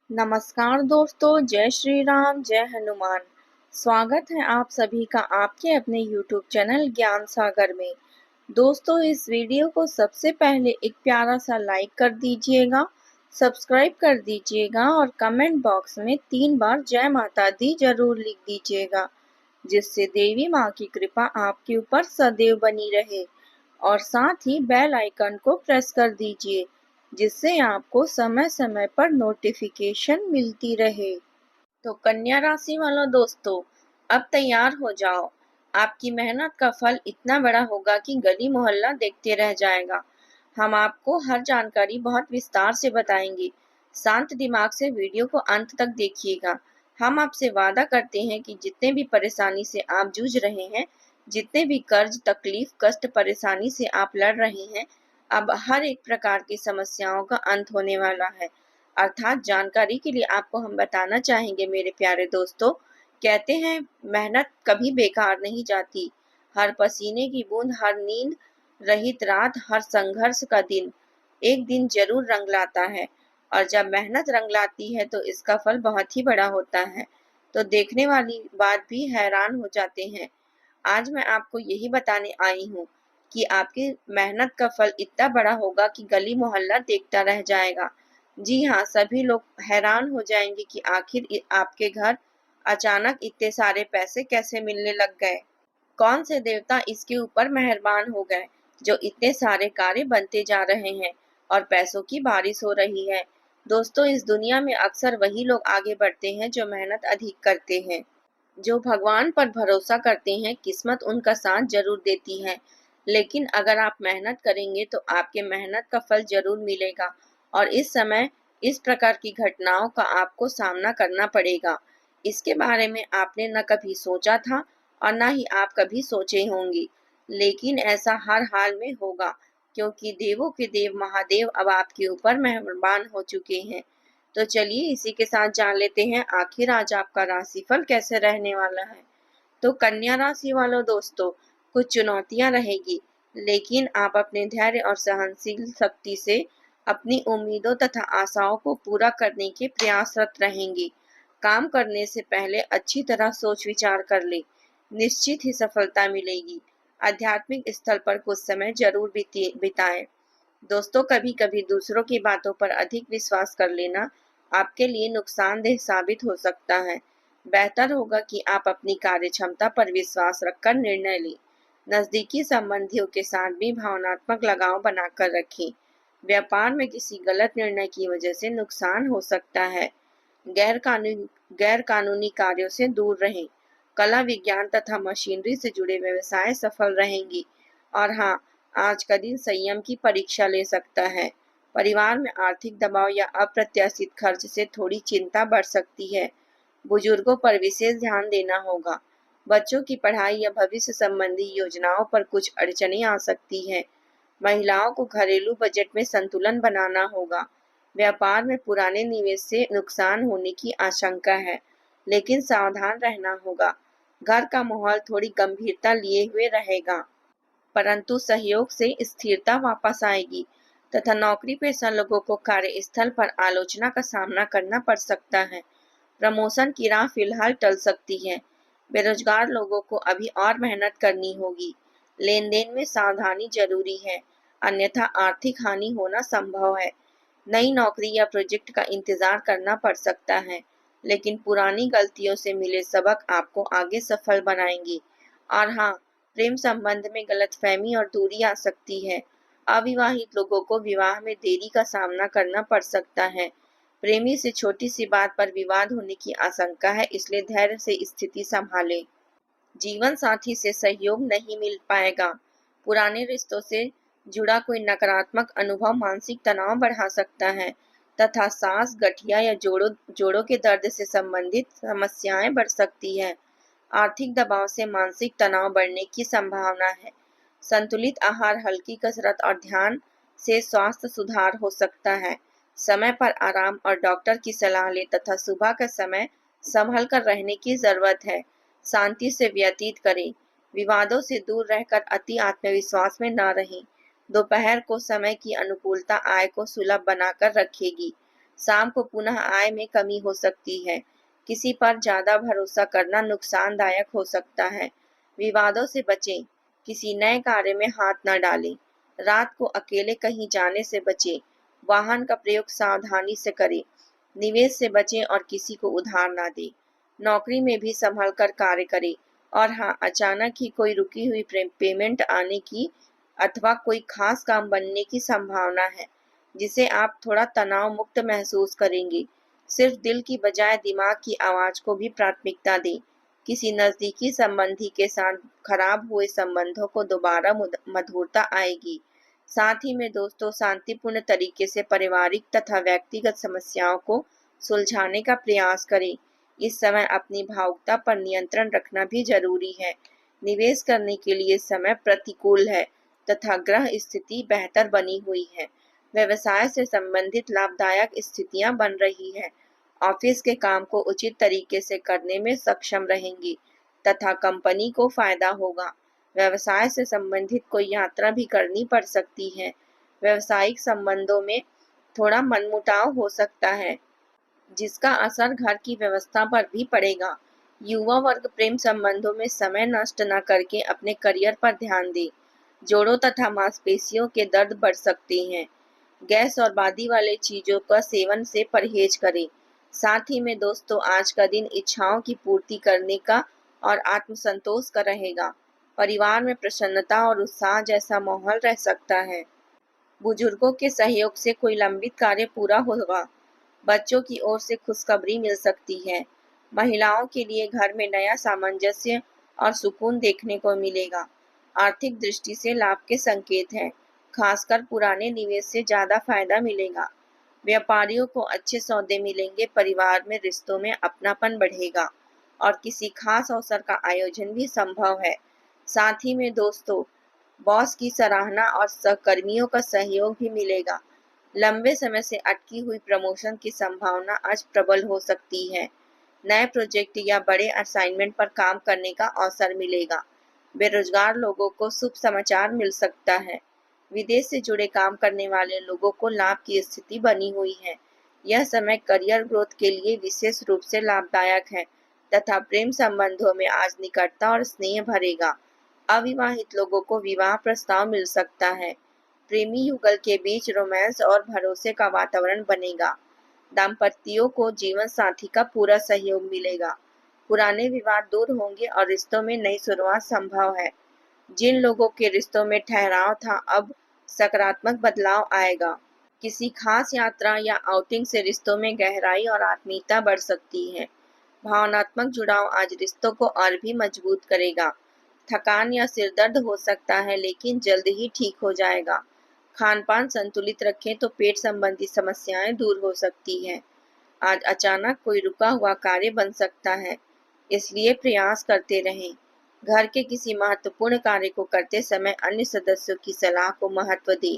नमस्कार दोस्तों, जय श्री राम, जय हनुमान। स्वागत है आप सभी का आपके अपने YouTube चैनल ज्ञान सागर में। दोस्तों, इस वीडियो को सबसे पहले एक प्यारा सा लाइक कर दीजिएगा, सब्सक्राइब कर दीजिएगा और कमेंट बॉक्स में 3 बार जय माता दी जरूर लिख दीजिएगा, जिससे देवी माँ की कृपा आपके ऊपर सदैव बनी रहे। और साथ ही बेल आइकन को प्रेस कर दीजिए, जिससे आपको समय समय पर नोटिफिकेशन मिलती रहे। तो कन्या राशि वालों दोस्तों, अब तैयार हो जाओ। आपकी मेहनत का फल इतना बड़ा होगा कि गली मोहल्ला देखते रह जाएगा। हम आपको हर जानकारी बहुत विस्तार से बताएंगे। शांत दिमाग से वीडियो को अंत तक देखिएगा। हम आपसे वादा करते हैं कि जितने भी परेशानी से आप जूझ रहे हैं, जितने भी कर्ज, तकलीफ, कष्ट, परेशानी से आप लड़ रहे हैं, अब हर एक प्रकार की समस्याओं का अंत होने वाला है। अर्थात जानकारी के लिए आपको हम बताना चाहेंगे मेरे प्यारे दोस्तों, कहते हैं मेहनत कभी बेकार नहीं जाती। हर पसीने की बूंद, हर नींद रहित रात, हर संघर्ष का दिन एक दिन जरूर रंग लाता है। और जब मेहनत रंग लाती है तो इसका फल बहुत ही बड़ा होता है। तो देखने वाली बात भी हैरान हो जाते हैं। आज मैं आपको यही बताने आई हूँ कि आपकी मेहनत का फल इतना बड़ा होगा कि गली मोहल्ला देखता रह जाएगा। जी हाँ, सभी लोग हैरान हो जाएंगे कि आखिर आपके घर अचानक इतने सारे पैसे कैसे मिलने लग गए। कौन से देवता इसके ऊपर मेहरबान हो गए जो इतने सारे कार्य बनते जा रहे हैं और पैसों की बारिश हो रही है। दोस्तों, इस दुनिया में अक्सर वही लोग आगे बढ़ते हैं जो मेहनत अधिक करते हैं, जो भगवान पर भरोसा करते हैं। किस्मत उनका साथ जरूर देती है, लेकिन अगर आप मेहनत करेंगे तो आपके मेहनत का फल जरूर मिलेगा। और इस समय इस प्रकार की घटनाओं का आपको सामना करना पड़ेगा। इसके बारे में आपने न कभी सोचा था और न ही आप कभी सोचे होंगे, लेकिन ऐसा हर हाल में होगा, क्योंकि देवों के देव महादेव अब आपके ऊपर मेहरबान हो चुके हैं। तो चलिए इसी के साथ जान लेते हैं आखिर आज आपका राशिफल कैसे रहने वाला है। तो कन्या राशि वालों दोस्तों, कुछ चुनौतियां रहेगी, लेकिन आप अपने धैर्य और सहनशील शक्ति से अपनी उम्मीदों तथा आशाओं को पूरा करने के प्रयासरत रहेंगे। काम करने से पहले अच्छी तरह सोच विचार कर ले, निश्चित ही सफलता मिलेगी। आध्यात्मिक स्थल पर कुछ समय जरूर बिताएं। दोस्तों, कभी कभी दूसरों की बातों पर अधिक विश्वास कर लेना आपके लिए नुकसानदेह साबित हो सकता है। बेहतर होगा कि आप अपनी कार्य क्षमता पर विश्वास रखकर निर्णय लें। नजदीकी संबंधियों के साथ भी भावनात्मक लगाव बनाकर रखें। व्यापार में किसी गलत निर्णय की वजह से नुकसान हो सकता है। गैर कानूनी कार्यों से दूर रहें। कला, विज्ञान तथा मशीनरी से जुड़े व्यवसाय सफल रहेंगी। और हाँ, आज का दिन संयम की परीक्षा ले सकता है। परिवार में आर्थिक दबाव या अप्रत्याशित खर्च से थोड़ी चिंता बढ़ सकती है। बुजुर्गों पर विशेष ध्यान देना होगा। बच्चों की पढ़ाई या भविष्य संबंधी योजनाओं पर कुछ अड़चनें आ सकती हैं। महिलाओं को घरेलू बजट में संतुलन बनाना होगा। व्यापार में पुराने निवेश से नुकसान होने की आशंका है, लेकिन सावधान रहना होगा। घर का माहौल थोड़ी गंभीरता लिए हुए रहेगा, परंतु सहयोग से स्थिरता वापस आएगी तथा नौकरी पेशा लोगों को कार्यस्थल पर आलोचना का सामना करना पड़ सकता है। प्रमोशन की राह फिलहाल टल सकती है। बेरोजगार लोगों को अभी और मेहनत करनी होगी। लेन देन में सावधानी जरूरी है, अन्यथा आर्थिक हानि होना संभव है। नई नौकरी या प्रोजेक्ट का इंतजार करना पड़ सकता है, लेकिन पुरानी गलतियों से मिले सबक आपको आगे सफल बनाएंगी। और हाँ, प्रेम संबंध में गलतफहमी और दूरी आ सकती है। अविवाहित लोगों को विवाह में देरी का सामना करना पड़ सकता है। प्रेमी से छोटी सी बात पर विवाद होने की आशंका है, इसलिए धैर्य से स्थिति संभालें। जीवन साथी से सहयोग नहीं मिल पाएगा। पुराने रिश्तों से जुड़ा कोई नकारात्मक अनुभव मानसिक तनाव बढ़ा सकता है तथा सांस, गठिया या जोड़ों के दर्द से संबंधित समस्याएं बढ़ सकती है। आर्थिक दबाव से मानसिक तनाव बढ़ने की संभावना है। संतुलित आहार, हल्की कसरत और ध्यान से स्वास्थ्य सुधार हो सकता है। समय पर आराम और डॉक्टर की सलाह लें तथा सुबह का समय संभल कर रहने की जरूरत है। शांति से व्यतीत करें। विवादों से दूर रहकर अति आत्मविश्वास में न रहें। दोपहर को समय की अनुकूलता आय को सुलभ बनाकर रखेगी। शाम को पुनः आय में कमी हो सकती है। किसी पर ज्यादा भरोसा करना नुकसानदायक हो सकता है। विवादों से बचें। किसी नए कार्य में हाथ न डालें। रात को अकेले कहीं जाने से बचें। वाहन का प्रयोग सावधानी से करें। निवेश से बचें और किसी को उधार ना दें। नौकरी में भी संभल कर कार्य करें। और हाँ, अचानक ही कोई रुकी हुई पेमेंट आने की अथवा कोई खास काम बनने की संभावना है, जिसे आप थोड़ा तनाव मुक्त महसूस करेंगे। सिर्फ दिल की बजाय दिमाग की आवाज को भी प्राथमिकता दें। किसी नजदीकी संबंधी के साथ खराब हुए संबंधों को दोबारा मधुरता आएगी। साथ ही में दोस्तों, शांतिपूर्ण तरीके से पारिवारिक तथा व्यक्तिगत समस्याओं को सुलझाने का प्रयास करें। इस समय अपनी भावुकता पर नियंत्रण रखना भी जरूरी है। निवेश करने के लिए समय प्रतिकूल है तथा ग्रह स्थिति बेहतर बनी हुई है। व्यवसाय से संबंधित लाभदायक स्थितियां बन रही है। ऑफिस के काम को उचित तरीके से करने में सक्षम रहेंगे तथा कंपनी को फायदा होगा। व्यवसाय से संबंधित कोई यात्रा भी करनी पड़ सकती है। व्यवसायिक संबंधों में थोड़ा मनमुटाव हो सकता है, जिसका असर घर की व्यवस्था पर भी पड़ेगा। युवा वर्ग प्रेम संबंधों में समय नष्ट न करके अपने करियर पर ध्यान दे। जोड़ों तथा मांसपेशियों के दर्द बढ़ सकते हैं। गैस और बादी वाले चीजों का सेवन से परहेज करें। साथ ही में दोस्तों, आज का दिन इच्छाओं की पूर्ति करने का और आत्मसंतोष का रहेगा। परिवार में प्रसन्नता और उत्साह जैसा माहौल रह सकता है। बुजुर्गों के सहयोग से कोई लंबित कार्य पूरा होगा। बच्चों की ओर से खुशखबरी मिल सकती है। महिलाओं के लिए घर में नया सामंजस्य और सुकून देखने को मिलेगा। आर्थिक दृष्टि से लाभ के संकेत हैं। खासकर पुराने निवेश से ज्यादा फायदा मिलेगा। व्यापारियों को अच्छे सौदे मिलेंगे। परिवार में रिश्तों में अपनापन बढ़ेगा और किसी खास अवसर का आयोजन भी संभव है। साथ ही में दोस्तों, बॉस की सराहना और सहकर्मियों का सहयोग भी मिलेगा। लंबे समय से अटकी हुई प्रमोशन की संभावना आज प्रबल हो सकती है। नए प्रोजेक्ट या बड़े असाइनमेंट पर काम करने का अवसर मिलेगा। बेरोजगार लोगों को शुभ समाचार मिल सकता है। विदेश से जुड़े काम करने वाले लोगों को लाभ की स्थिति बनी हुई है। यह समय करियर ग्रोथ के लिए विशेष रूप से लाभदायक है तथा प्रेम संबंधों में आज निकटता और स्नेह भरेगा। अविवाहित लोगों को विवाह प्रस्ताव मिल सकता है। प्रेमी युगल के बीच रोमांस और भरोसे का वातावरण बनेगा। दाम्पत्यों को जीवन साथी का पूरा सहयोग मिलेगा। पुराने विवाद दूर होंगे और रिश्तों में नई शुरुआत संभव है। जिन लोगों के रिश्तों में ठहराव था, अब सकारात्मक बदलाव आएगा। किसी खास यात्रा या आउटिंग से रिश्तों में गहराई और आत्मीयता बढ़ सकती है। भावनात्मक जुड़ाव आज रिश्तों को और भी मजबूत करेगा। थकान या सिरदर्द हो सकता है, लेकिन जल्द ही ठीक हो जाएगा। खान पान संतुलित रखें तो पेट संबंधी समस्याएं दूर हो सकती हैं। आज अचानक कोई रुका हुआ कार्य बन सकता है, इसलिए प्रयास करते रहें। घर के किसी महत्वपूर्ण कार्य को करते समय अन्य सदस्यों की सलाह को महत्व दें।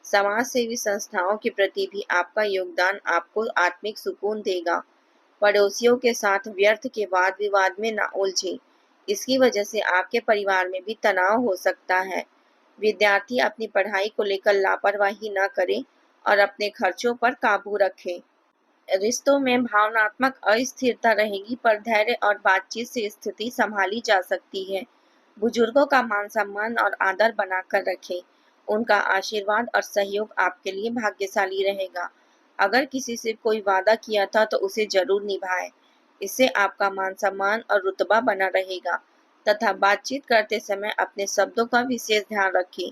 समाज सेवी संस्थाओं के प्रति भी आपका योगदान आपको आत्मिक सुकून देगा। पड़ोसियों के साथ व्यर्थ के वाद विवाद में न उलझें। इसकी वजह से आपके परिवार में भी तनाव हो सकता है। विद्यार्थी अपनी पढ़ाई को लेकर लापरवाही न करें और अपने खर्चों पर काबू रखें। रिश्तों में भावनात्मक अस्थिरता रहेगी, पर धैर्य और बातचीत से स्थिति संभाली जा सकती है। बुजुर्गों का मान सम्मान और आदर बनाकर रखें। उनका आशीर्वाद और सहयोग आपके लिए भाग्यशाली रहेगा। अगर किसी से कोई वादा किया था तो उसे जरूर निभाएं। इससे आपका मान सम्मान और रुतबा बना रहेगा तथा बातचीत करते समय अपने शब्दों का विशेष ध्यान रखें।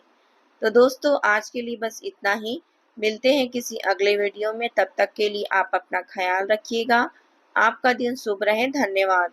तो दोस्तों, आज के लिए बस इतना ही। मिलते हैं किसी अगले वीडियो में। तब तक के लिए आप अपना ख्याल रखिएगा। आपका दिन शुभ रहे। धन्यवाद।